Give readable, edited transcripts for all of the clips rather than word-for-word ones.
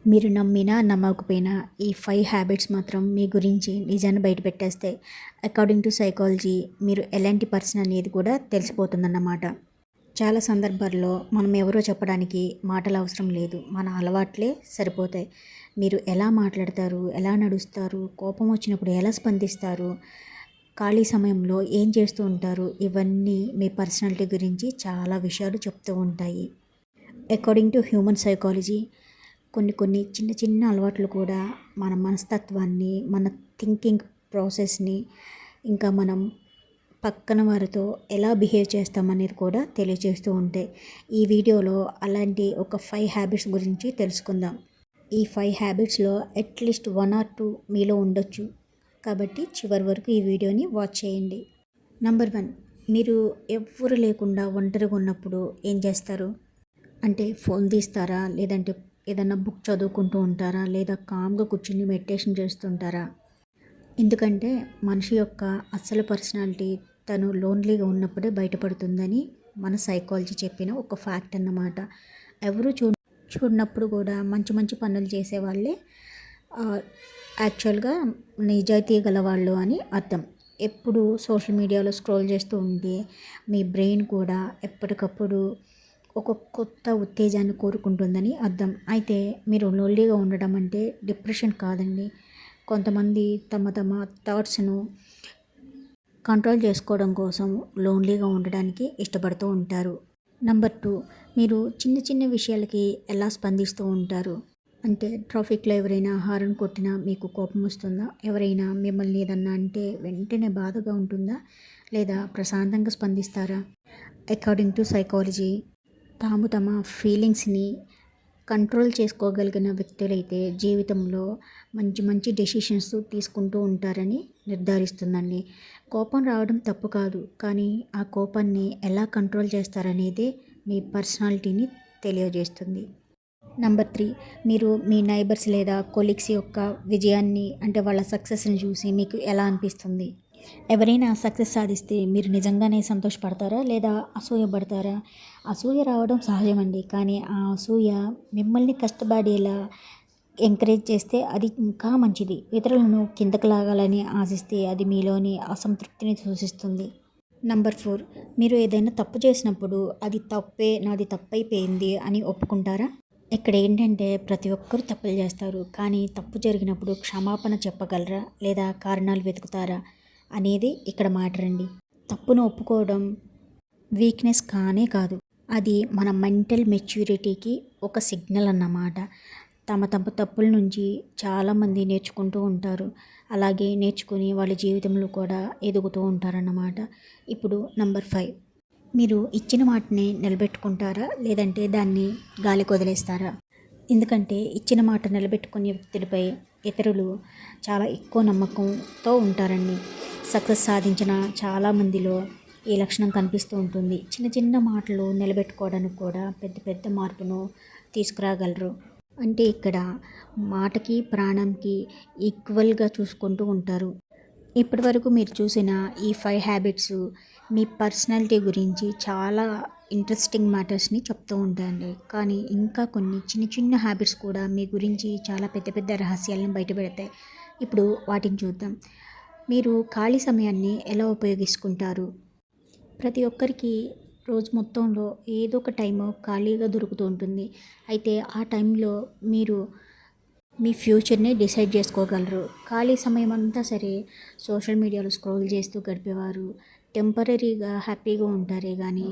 మీరు నమ్మినా నమ్మకపోయినా ఈ 5 హ్యాబిట్స్ మాత్రం మీ గురించి నిజాన్ని బయటపెట్టేస్తాయి. అకార్డింగ్ టు సైకాలజీ మీరు ఎలాంటి పర్సన్ అనేది కూడా తెలిసిపోతుందన్నమాట. చాలా సందర్భాల్లో మనం ఎవరో చెప్పడానికి మాటలు అవసరం లేదు. మన అలవాట్లే సరిపోతాయి. మీరు ఎలా మాట్లాడతారు, ఎలా నడుస్తారు, కోపం వచ్చినప్పుడు ఎలా స్పందిస్తారు, ఖాళీ సమయంలో ఏం చేస్తూ ఉంటారు, ఇవన్నీ మీ పర్సనాలిటీ గురించి చాలా విషయాలు చెప్తూ ఉంటాయి. అకార్డింగ్ టు హ్యూమన్ సైకాలజీ కొన్ని కొన్ని చిన్న చిన్న అలవాట్లు కూడా మన మనస్తత్వాన్ని, మన థింకింగ్ ప్రాసెస్ని, ఇంకా మనం పక్కన వారితో ఎలా బిహేవ్ చేస్తామనేది కూడా తెలియజేస్తూ ఉంటాయి. ఈ వీడియోలో అలాంటి ఒక 5 హ్యాబిట్స్ గురించి తెలుసుకుందాం. ఈ 5 హ్యాబిట్స్లో అట్లీస్ట్ 1 ఆర్ 2 మీలో ఉండొచ్చు. కాబట్టి చివరి వరకు ఈ వీడియోని వాచ్ చేయండి. నంబర్ 1, మీరు ఎవ్వరు లేకుండా ఒంటరిగా ఉన్నప్పుడు ఏం చేస్తారు? అంటే ఫోన్ తీస్తారా, లేదంటే ఏదన్నా బుక్ చదువుకుంటూ ఉంటారా, లేదా కామ్గా కూర్చుని మెడిటేషన్ చేస్తుంటారా? ఎందుకంటే మనిషి యొక్క అసలు పర్సనాలిటీ తను లోన్లీగా ఉన్నప్పుడే బయటపడుతుందని మన సైకాలజీ చెప్పిన ఒక ఫ్యాక్ట్ అన్నమాట. ఎవరు చూడనప్పుడు కూడా మంచి మంచి పనులు చేసేవాళ్ళే యాక్చువల్గా నిజాయితీ గలవాళ్ళు అని అర్థం. ఎప్పుడు సోషల్ మీడియాలో స్క్రోల్ చేస్తూ ఉంటే మీ బ్రెయిన్ కూడా ఎప్పటికప్పుడు ఒక కొత్త ఉత్తేజాన్ని కోరుకుంటుందని అర్థం. అయితే మీరు లోన్లీగా ఉండడం అంటే డిప్రెషన్ కాదండి. కొంతమంది తమ థాట్స్ను కంట్రోల్ చేసుకోవడం కోసం లోన్లీగా ఉండడానికి ఇష్టపడుతూ ఉంటారు. నంబర్ 2, మీరు చిన్న చిన్న విషయాలకి ఎలా స్పందిస్తూ ఉంటారు? అంటే ట్రాఫిక్లో ఎవరైనా హారన్ కొట్టినా మీకు కోపం వస్తుందా? ఎవరైనా మిమ్మల్ని ఏదన్నా అంటే వెంటనే బాధగా ఉంటుందా? లేదా ప్రశాంతంగా స్పందిస్తారా? అకార్డింగ్ టు సైకాలజీ తమ ఫీలింగ్స్ని కంట్రోల్ చేసుకోగలిగిన వ్యక్తులైతే జీవితంలో మంచి మంచి డెసిషన్స్ తీసుకుంటూ ఉంటారని నిర్ధారిస్తుందండి. కోపం రావడం తప్పు కాదు, కానీ ఆ కోపాన్ని ఎలా కంట్రోల్ చేస్తారనేదే మీ పర్సనాలిటీని తెలియజేస్తుంది. నంబర్ 3, మీరు మీ నైబర్స్ లేదా కొలీగ్స్ యొక్క విజయాన్ని అంటే వాళ్ళ సక్సెస్ని చూసి మీకు ఎలా అనిపిస్తుంది? ఎవరైనా సక్సెస్ సాధిస్తే మీరు నిజంగానే సంతోషపడతారా, లేదా అసూయపడతారా? అసూయ రావడం సహజమండి, కానీ ఆ అసూయ మిమ్మల్ని కష్టపడేలా ఎంకరేజ్ చేస్తే అది ఇంకా మంచిది. ఇతరులను కిందకు లాగాలని ఆశిస్తే అది మీలోని అసంతృప్తిని సూచిస్తుంది. నంబర్ 4, మీరు ఏదైనా తప్పు చేసినప్పుడు అది తప్పే, నాది తప్పైపోయింది అని ఒప్పుకుంటారా? ఇక్కడ ఏంటంటే ప్రతి ఒక్కరూ తప్పులు చేస్తారు, కానీ తప్పు జరిగినప్పుడు క్షమాపణ చెప్పగలరా, లేదా కారణాలు వెతుకుతారా అనేది ఇక్కడ మాటరండి. తప్పును ఒప్పుకోవడం వీక్నెస్ కానే కాదు, అది మన మెంటల్ మెచ్యూరిటీకి ఒక సిగ్నల్ అన్నమాట. తమ తప్పుల నుంచి చాలామంది నేర్చుకుంటూ ఉంటారు. అలాగే నేర్చుకుని వాళ్ళ జీవితంలో కూడా ఎదుగుతూ ఉంటారన్నమాట. ఇప్పుడు నంబర్ 5, మీరు ఇచ్చిన మాటని నిలబెట్టుకుంటారా, లేదంటే దాన్ని గాలికి వదిలేస్తారా? ఎందుకంటే ఇచ్చిన మాట నిలబెట్టుకునే వ్యక్తులపై ఇతరులు చాలా ఎక్కువ నమ్మకంతో ఉంటారండి. సక్సెస్ సాధించిన చాలామందిలో ఈ లక్షణం కనిపిస్తూ ఉంటుంది. చిన్న చిన్న మాటలు నిలబెట్టుకోవడానికి కూడా పెద్ద పెద్ద మార్పును తీసుకురాగలరు. అంటే ఇక్కడ మాటకి ప్రాణంకి ఈక్వల్గా చూసుకుంటూ ఉంటారు. ఇప్పటి వరకు మీరు చూసిన ఈ 5 హ్యాబిట్స్ మీ పర్సనాలిటీ గురించి చాలా ఇంట్రెస్టింగ్ మ్యాటర్స్ని చెప్తూ ఉంటాయండి. కానీ ఇంకా కొన్ని చిన్న చిన్న హ్యాబిట్స్ కూడా మీ గురించి చాలా పెద్ద పెద్ద రహస్యాలను బయటపెడతాయి. ఇప్పుడు వాటిని చూద్దాం. మీరు ఖాళీ సమయాన్ని ఎలా ఉపయోగించుకుంటారు? ప్రతి ఒక్కరికి రోజు మొత్తంలో ఏదో ఒక టైము ఖాళీగా దొరుకుతూ ఉంటుంది. అయితే ఆ టైంలో మీరు మీ ఫ్యూచర్ని డిసైడ్ చేసుకోగలరు. ఖాళీ సమయం అంతా సరే సోషల్ మీడియాలో స్క్రోల్ చేస్తూ గడిపేవారు టెంపరీగా హ్యాపీగా ఉంటారే కానీ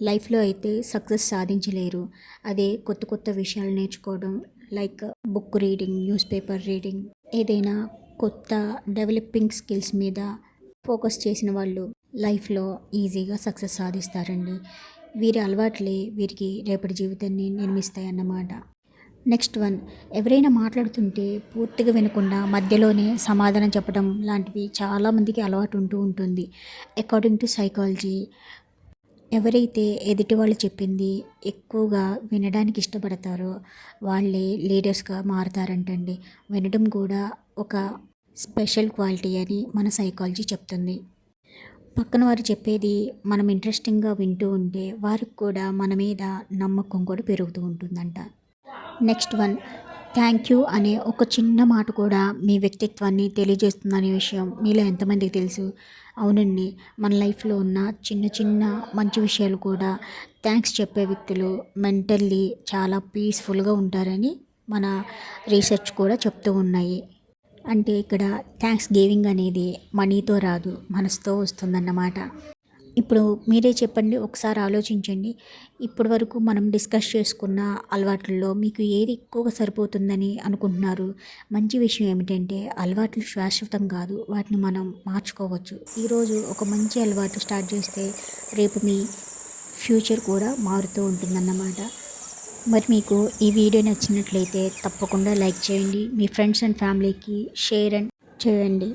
లైఫ్లో అయితే సక్సెస్ సాధించలేరు. అదే కొత్త కొత్త విషయాలు నేర్చుకోవడం, like book reading, news paper reading, ఏదైనా కొత్త డెవలపింగ్ స్కిల్స్ మీద ఫోకస్ చేసిన వాళ్ళు లైఫ్లో ఈజీగా సక్సెస్ సాధిస్తారండి. వీరి అలవాట్లే వీరికి రేపటి జీవితాన్ని నిర్మిస్తాయి అన్నమాట. నెక్స్ట్ 1, ఎవరైనా మాట్లాడుతుంటే పూర్తిగా వినకుండా మధ్యలోనే సమాధానం చెప్పడం లాంటివి చాలామందికి అలవాటు ఉంటుంది. అకార్డింగ్ టు సైకాలజీ ఎవరైతే ఎదుటి వాళ్ళు చెప్పింది ఎక్కువగా వినడానికి ఇష్టపడతారో వాళ్ళే లీడర్స్గా మారతారంటండి. వినడం కూడా ఒక స్పెషల్ క్వాలిటీ అని మన సైకాలజీ చెప్తుంది. పక్కన వారు చెప్పేది మనం ఇంట్రెస్టింగ్గా వింటూ ఉంటే వారికి కూడా మన మీద నమ్మకం కూడా పెరుగుతూ ఉంటుందంట. నెక్స్ట్ 1, థ్యాంక్ యూ అనే ఒక చిన్న మాట కూడా మీ వ్యక్తిత్వాన్ని తెలియజేస్తుందనే విషయం మీలో ఎంతమందికి తెలుసు? అవునండి. మన లైఫ్‌లో ఉన్న చిన్న చిన్న మంచి విషయాలు కూడా థ్యాంక్స్ చెప్పే వ్యక్తులు మెంటల్లీ చాలా పీస్‌ఫుల్‌గా ఉంటారని మన రీసెర్చ్ కూడా చెప్తూ ఉన్నాయి. అంటే ఇక్కడ థ్యాంక్స్ గివింగ్ అనేది మనీతో రాదు, మనసుతో వస్తుందన్నమాట. ఇప్పుడు మీరే చెప్పండి, ఒకసారి ఆలోచించండి. ఇప్పటి వరకు మనం డిస్కస్ చేసుకున్న అలవాట్లలో మీకు ఏది ఎక్కువగా సరిపోతుందని అనుకుంటున్నారు? మంచి విషయం ఏమిటంటే అలవాట్లు శాశ్వతం కాదు, వాటిని మనం మార్చుకోవచ్చు. ఈరోజు ఒక మంచి అలవాటు స్టార్ట్ చేస్తే రేపు మీ ఫ్యూచర్ కూడా మారుతూ ఉంటుందన్నమాట. మరి మీకు ఈ వీడియో నచ్చినట్లయితే తప్పకుండా లైక్ చేయండి. మీ ఫ్రెండ్స్ అండ్ ఫ్యామిలీకి షేర్ అండ్ చేయండి.